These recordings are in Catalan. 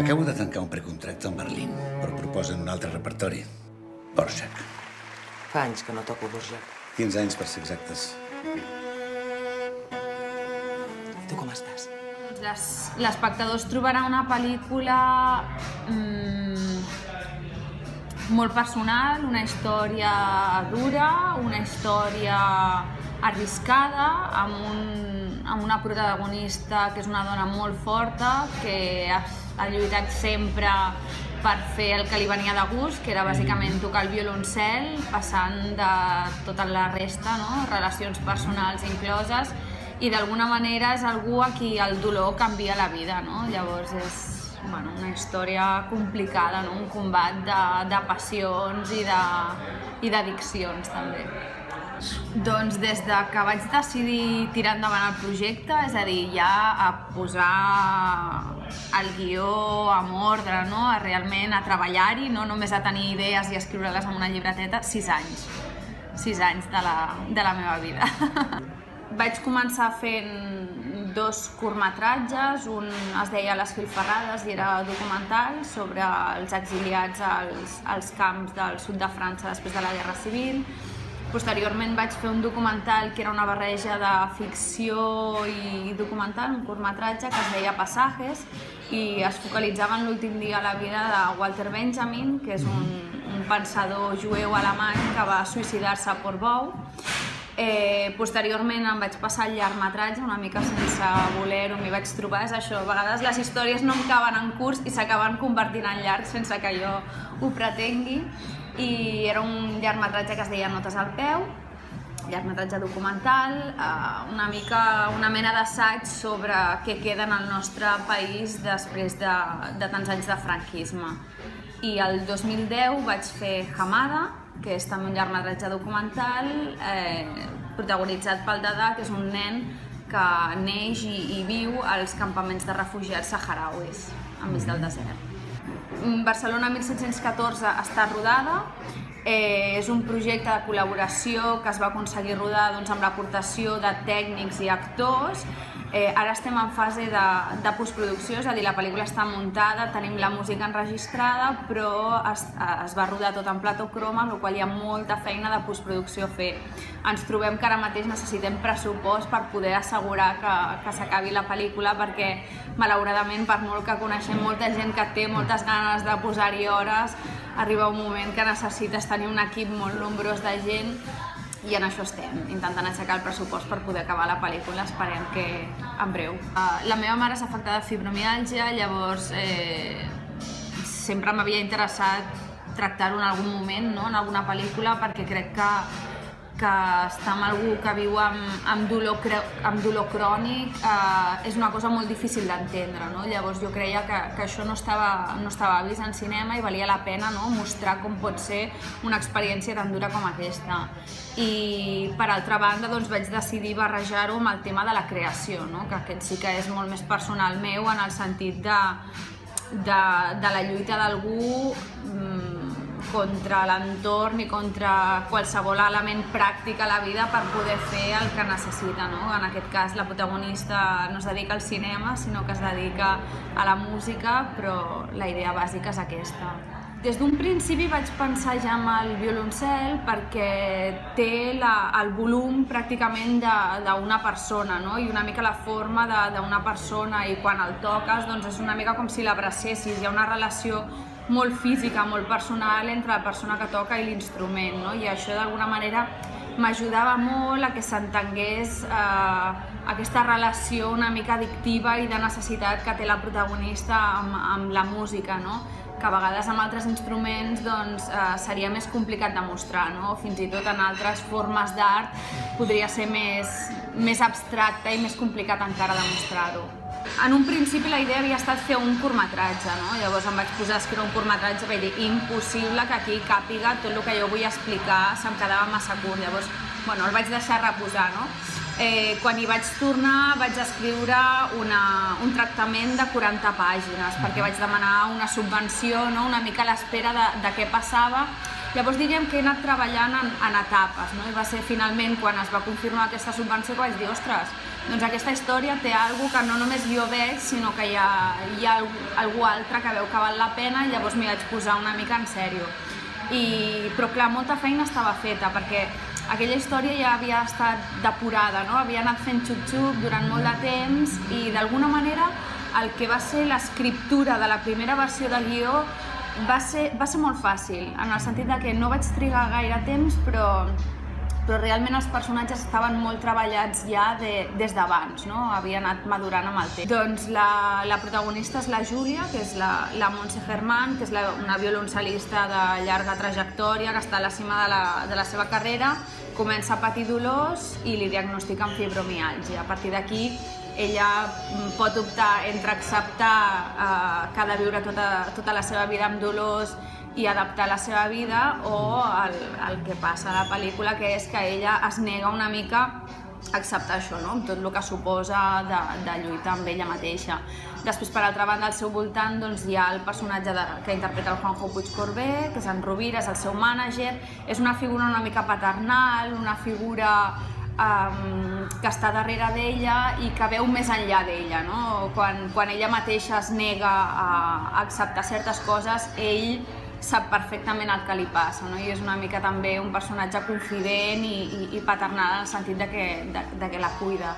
Acabo de tancar un precontracte amb Berlín, però proposen un altre repertori. Dvořák. Fa anys que no toco Dvořák. 15 anys, per ser exactes. Tu com estàs? L'espectador es trobarà una pel·lícula molt personal, una història dura, una història arriscada, amb una protagonista que és una dona molt forta, que ha lluitat sempre per fer el que li venia de gust, que era bàsicament tocar el violoncel, passant de tota la resta, no? Relacions personals incloses, i d'alguna manera és algú a qui el dolor canvia la vida, no? Llavors és una història complicada, no? Un combat de passions i d'addiccions també. Doncs des que vaig decidir tirar endavant el projecte, és a dir, ja a posar el guió en ordre, no? A realment a treballar-hi, no només a tenir idees i escriure-les en una llibreteta, 6 anys. 6 anys de la meva vida. Vaig començar fent 2 curtmetratges, un es deia Les filferrades i era documental sobre els exiliats als camps del sud de França després de la Guerra Civil. Posteriorment vaig fer un documental que era una barreja de ficció i documental, un curtmetratge que es deia Passajes i es focalitzava en l'últim dia a la vida de Walter Benjamin, que és un pensador jueu alemany que va suïcidar-se a Portbou. Posteriorment em vaig passar al llargmetratge, una mica sense voler-ho, m'hi vaig trobar, és això, a vegades les històries no em caben en curs i s'acaben convertint en llargs sense que jo ho pretengui, i era un llargmetratge que es deia Notes al peu, llargmetratge documental, una mena d'assaig sobre què queda en el nostre país després de tants anys de franquisme. I el 2010 vaig fer Hamada, que és també un llargmetratge documental protagonitzat pel Dada, que és un nen que neix i viu als campaments de refugiats saharauis enmig del desert. Barcelona 1714 està rodada, és un projecte de col·laboració que es va aconseguir rodar amb l'aportació de tècnics i actors. Ara estem en fase de postproducció, és a dir, la pel·lícula està muntada, tenim la música enregistrada, però es va rodar tot en plató croma, amb la qual cosa hi ha molta feina de postproducció a fer. Ens trobem que ara mateix necessitem pressupost per poder assegurar que s'acabi la pel·lícula, perquè malauradament, per molt que coneixem molta gent que té moltes ganes de posar-hi hores, arriba un moment que necessites tenir un equip molt nombrós de gent, i en això estem, intentant aixecar el pressupost per poder acabar la pel·lícula, esperem que en breu. La meva mare és afectada de fibromiàlgia, llavors sempre m'havia interessat tractar-ho en algun moment, en alguna pel·lícula, perquè crec que estar amb algú que viu amb dolor crònic és una cosa molt difícil d'entendre, no? Llavors jo creia que això no estava vist en cinema i valia la pena, no? Mostrar com pot ser una experiència tan dura com aquesta. I per altra banda vaig decidir barrejar-ho amb el tema de la creació, no? Que aquest sí que és molt més personal meu, en el sentit de la lluita d'algú contra l'entorn i contra qualsevol element pràctic a la vida per poder fer el que necessita, no? En aquest cas la protagonista no es dedica al cinema, sinó que es dedica a la música, però la idea bàsica és aquesta. Des d'un principi vaig pensar ja en el violoncel perquè té el volum pràcticament d'una persona, no? I una mica la forma d'una persona, i quan el toques és una mica com si l'abracessis, hi ha una relació molt física, molt personal entre la persona que toca i l'instrument, no? I això d'alguna manera m'ajudava molt a que s'entengués aquesta relació una mica addictiva i de necessitat que té la protagonista amb la música, no? Que a vegades amb altres instruments seria més complicat de mostrar, no? O fins i tot en altres formes d'art podria ser més abstracte i més complicat encara de mostrar-ho. En un principi la idea havia estat fer un curtmetratge, no? Llavors em vaig posar a escriure un curtmetratge i vaig dir impossible que aquí càpiga tot el que jo vull explicar, se'm quedava massa curt, llavors el vaig deixar reposar, no? Quan hi vaig tornar vaig escriure un tractament de 40 pàgines perquè vaig demanar una subvenció, una mica a l'espera de què passava. Llavors diguem que he anat treballant en etapes, no? I va ser finalment quan es va confirmar aquesta subvenció que vaig dir, ostres, Doncs aquesta història té alguna que no només jo veig, sinó que hi ha algú altre que veu que val la pena i llavors m'hi vaig posar una mica en sèrio. Però clar, molta feina estava feta perquè aquella història ja havia estat depurada, no? Havia anat fent xup-xup durant molt de temps i d'alguna manera el que va ser l'escriptura de la primera versió de guió va ser molt fàcil, en el sentit que no vaig trigar gaire temps, però realment els personatges estaven molt treballats ja des d'abans, no? Havia anat madurant amb el temps. Doncs la protagonista és la Júlia, que és la Montse Germán, que és una violoncel·lista de llarga trajectòria, que està a la cima de la seva carrera, comença a patir dolors i li diagnostiquen fibromiàlgia. A partir d'aquí ella pot optar entre acceptar que ha de viure tota la seva vida amb dolors i adaptar la seva vida, o el que passa a la pel·lícula, que és que ella es nega una mica a acceptar això, no? Tot el que suposa de lluitar amb ella mateixa. Després, per altra banda, al seu voltant hi ha el personatge que interpreta el Juanjo Puigcorbé, que és en Rovira, és el seu mànager. És una figura una mica paternal, una figura que està darrere d'ella i que veu més enllà d'ella, no? Quan ella mateixa es nega a acceptar certes coses, ell sap perfectament el que li passa, no? I és una mica també un personatge confident i paternal en el sentit de que la cuida.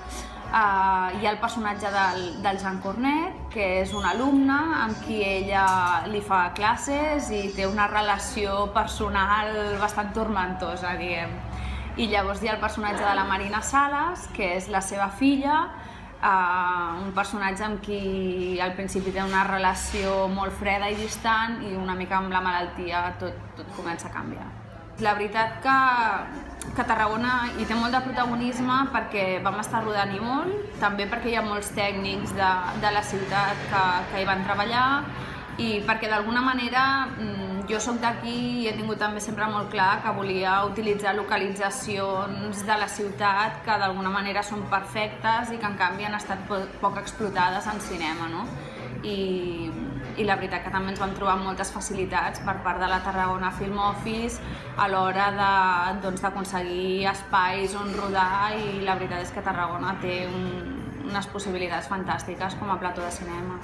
Hi ha el personatge del Jean Cornet, que és un alumne amb qui ella li fa classes i té una relació personal bastant tormentosa, diguem. I llavors hi ha el personatge de la Marina Sales, que és la seva filla, un personatge amb qui al principi té una relació molt freda i distant i una mica amb la malaltia tot comença a canviar. La veritat que Tarragona hi té molt de protagonisme perquè vam estar rodant-hi molt, també perquè hi ha molts tècnics de la ciutat que hi van treballar i perquè d'alguna manera jo soc d'aquí i he tingut també sempre molt clar que volia utilitzar localitzacions de la ciutat que d'alguna manera són perfectes i que en canvi han estat poc explotades en cinema, no? I la veritat que també ens vam trobar moltes facilitats per part de la Tarragona Film Office a l'hora d'aconseguir espais on rodar, i la veritat és que Tarragona té unes possibilitats fantàstiques com a plató de cinema.